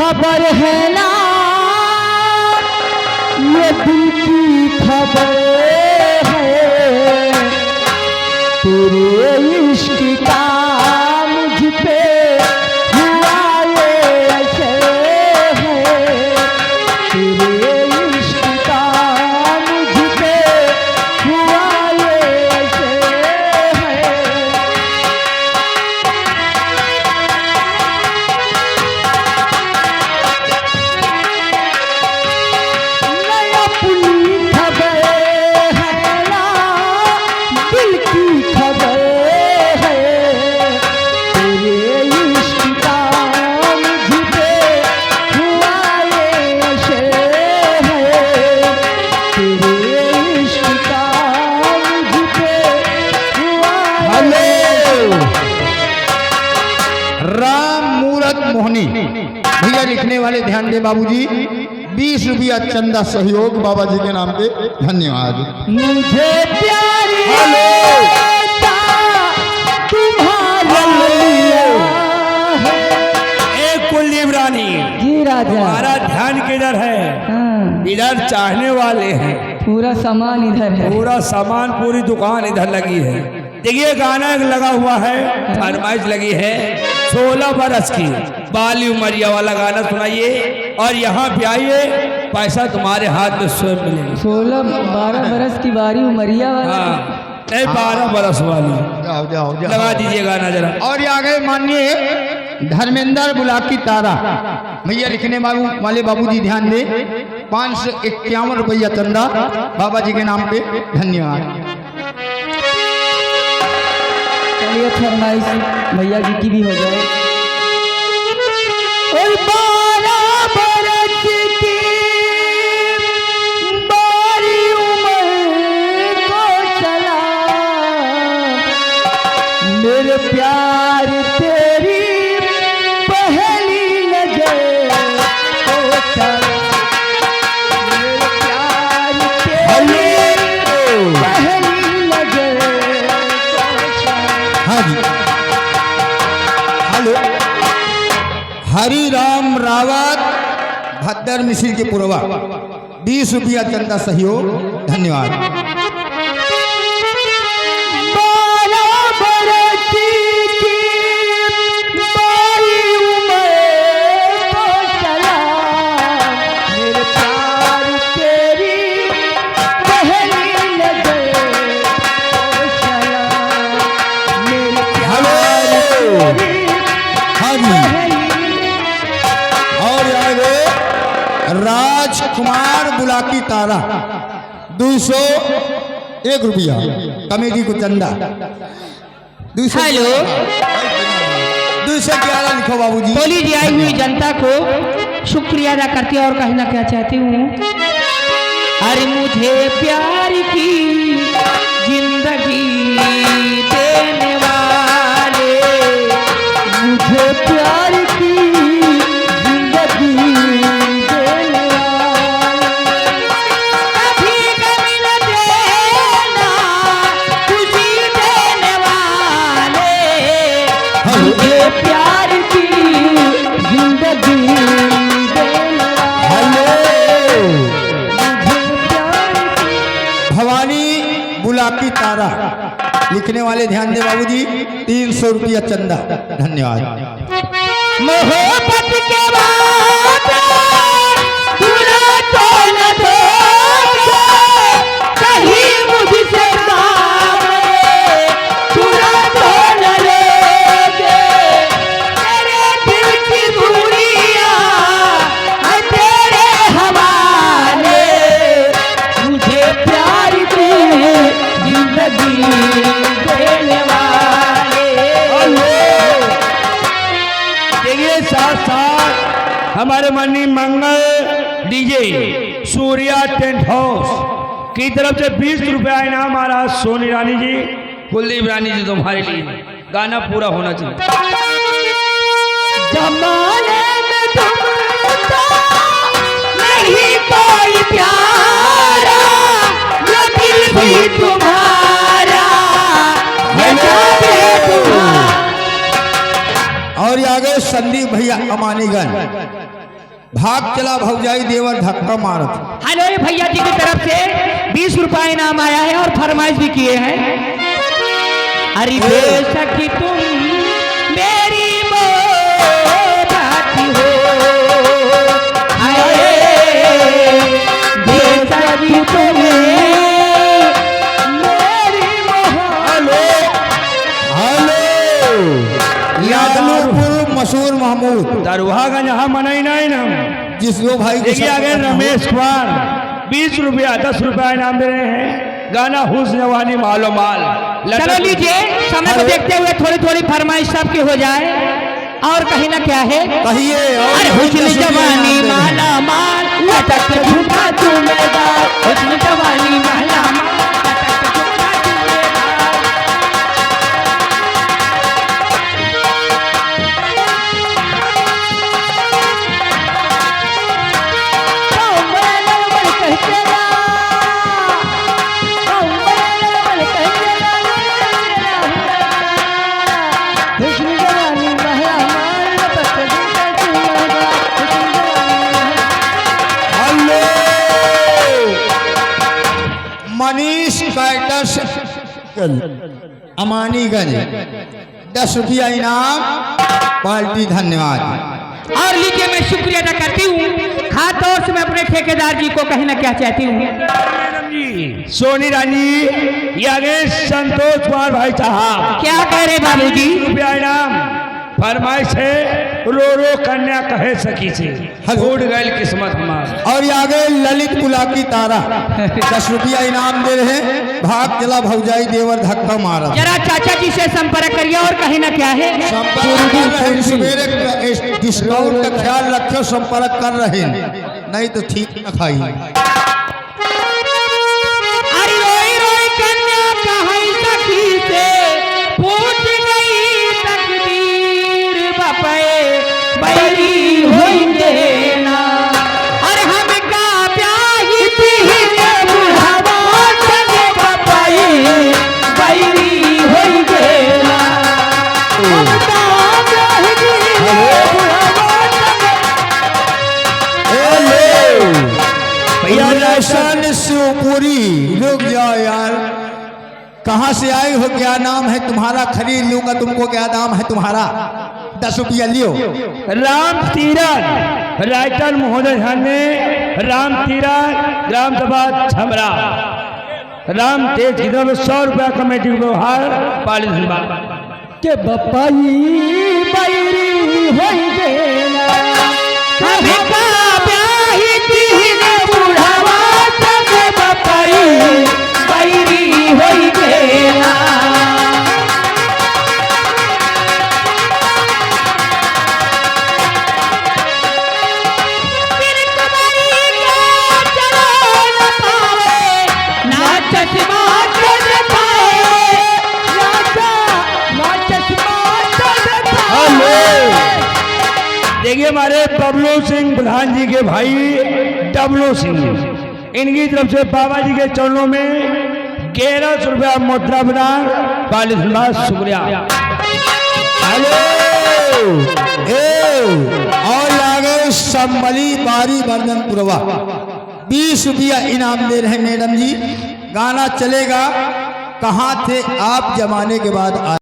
खबर है ना, ये दिल की खबर है, तेरे इश्क का मुझ पे हुआ ये असर है, तेरे इश्क का मुझ पे हुआ ये असर है। नया पुली खबर है ना, दिल की खबर है, तेरे इश्क का मुझ पे हुआ ये असर है, तेरे इश्क का मुझ पे हुआ ये राम मूरत मोहनी भैया लिखने वाले ध्यान दे बाबूजी, 20 रुपया चंदा सहयोग बाबा जी के नाम पे, धन्यवाद। मुझे प्यार था तुम्हारा लिया है। एक कुलदीप रानी, जी राजा। हमारा ध्यान किधर है? हाँ, इधर चाहने वाले हैं, पूरा सामान इधर है। पूरा सामान पूरी दुकान इधर लगी है। देखिए गाना एक लगा हुआ है, फरमाइश लगी है 16 बरस की बाली उमरिया वाला गाना सुनाइए और यहाँ पे आइए, पैसा तुम्हारे हाथ में स्वयं मिलेगा। 16-12 बरस की बारी उमरिया वाला। हाँ नहीं 12 बरस वाली जाओ जाओ जाओ, लगा दीजिए गाना जरा। और ये आ गए माननीय धर्मेंद्र बुलाकी तारा भैया लिखने वाले बाबूजी, ध्यान दे 551 रुपया चंदा बाबा जी के नाम पे, धन्यवाद। चलिए फरमाइश भैया जी की भी हो जाए। और 12 बरस की बारी उम्र को चला, मेरे प्यार तेरी पहली नजर को चला, मेरे प्यार तेरी पहली नजर को चला। हाँ जी, हेलो, हरि राम रावत भद्दर मिश्र के पुरवा, 20 रुपया चंदा सहयोग, धन्यवाद। 12 बरस की बारी उम्र को चला, मेरे प्यार तेरी पहली नजर को चला, मेरे प्यार तेरी हाँ जी, और आगे राजकुमार बुलाकी तारा 201 रुपया कमेटी को चंदा। 200 हेलो। 211 लिखो बाबूजी। बोली जी आई हुई जनता को शुक्रिया अदा करती और कहना क्या चाहती हूँ, अरे मुझे प्यार की जिंदगी देने वाले, मुझे प्यार की जिंदगी देने वाले, कभी कभी न देना खुशी देने वाले, मुझे प्यार की जिंदगी देने वाले, मुझे प्यार की। भवानी बुलाकी तारा लिखने वाले ध्यान दे बाबूजी, 300 रुपया चंदा, धन्यवाद। मोहब्बत के बाद भूला तो न दोगे, कहीं मुझसे सामने भूला तो न लोगे, तेरे दिल की दूरियां है तेरे हवाले, मुझे प्यार की जिंदगी देने वाले। देखिए साथ साथ हमारे मनी मंगल डीजे सूर्या टेंट हाउस की तरफ से 20 रुपया इनाम आ रहा। सोनी रानी जी, कुलदीप रानी जी, तुम्हारे लिए गाना पूरा होना चाहिए। जमाने में तुमको नहीं कोई प्यारा, ये दिल भी तुम्हारा, ये जाने तुम्हारा। और आगे संदीप भैया अमानीगंज भाग चला भौजाई देवर धक्का मारत। हेलो, ये भैया जी की तरफ से 20 रुपए इनाम आया है और फरमाइश भी किए हैं। अरे बेशक तुम मेरी मोहब्बत हो, बेशक तुम मेरी मोहब्बत। यादवपुर मशहूर महमूद दरवागंज यहाँ मनाई नहीं ना। जिसको भाई देखिए आगे रमेश कुमार 20 रुपया 10 रुपया इनाम दे रहे हैं। गाना हुस्न जवानी मालो माल। चलो लीजिए, समय को देखते हुए थोड़ी थोड़ी फरमाइश सबकी हो जाए। और कहीं ना क्या है, कहिए। अरे हुस्न जवानी माला माल, लटक झूठा चूमेदार, हुस्न जवानी माला माल, लटक झूठा चूमेदार। मनीष कैटर्स अमानीगंज 10 रुपया इनाम पार्टी। धन्यवाद। और लीजिए, मैं शुक्रिया अदा करती हूँ। खास तौर से मैं अपने ठेकेदार जी को कहना क्या चाहती हूँ। सोनी रानी, ये आगे संतोष कुमार भाई साहब क्या कह रहे बाबू जी? रुपया इनाम फरमाइश है। रो रो कन्या कहे सकी से उड़ गई किस्मत हमार। और ये आगे ललित बुलाकी तारा 10 रुपया इनाम दे रहे हैं। भाग चला भौजाई देवर धक्का मारा। जरा चाचा जी से संपर्क करिए। और कहीं ना क्या है, संपर्क कर रहे हैं। सवेरे डिस्काउंट का ख्याल रखो। संपर्क कर रहे हैं, नहीं तो ठीक न खाई। अरे रोई रोई कन्या कहे सखी से फूट गई तकदीर, बपे बैरी होंगे ना। अरे हम का प्याही पीने बुढ़ावा संगे बपाई बैरी होंगे ना। हम का प्याही पीने बुढ़ावा भैया रोशन शिवपुरी, रुक जाओ यार। कहाँ से आए हो? क्या नाम है तुम्हारा? खरीद लूंगा तुमको। क्या दाम है तुम्हारा? 10 रुपया लियो। राम तीरथ राइटर महोदय ने राम तीरथ ग्राम सभा छमरा राम तेज की तरफ 100 रुपया कमेटी व्यवहार पाली। धन्यवाद। के बपाई बैरी होंगे ना। हम का प्याही पीने बुढ़ावा संगे बपाई बैरी होंगे ना। देखिए हमारे बबलू सिंह प्रधान जी के भाई डबलू सिंह, इनकी तरफ से बाबा जी के चरणों में 1100 रुपया मुद्रा प्रदान। पाली। धन्यवाद, शुक्रिया। और आगे संबली बारी बर्दनपुरवा 20 रुपया इनाम दे रहे मैडम जी। गाना चलेगा कहाँ थे आप जमाने के बाद।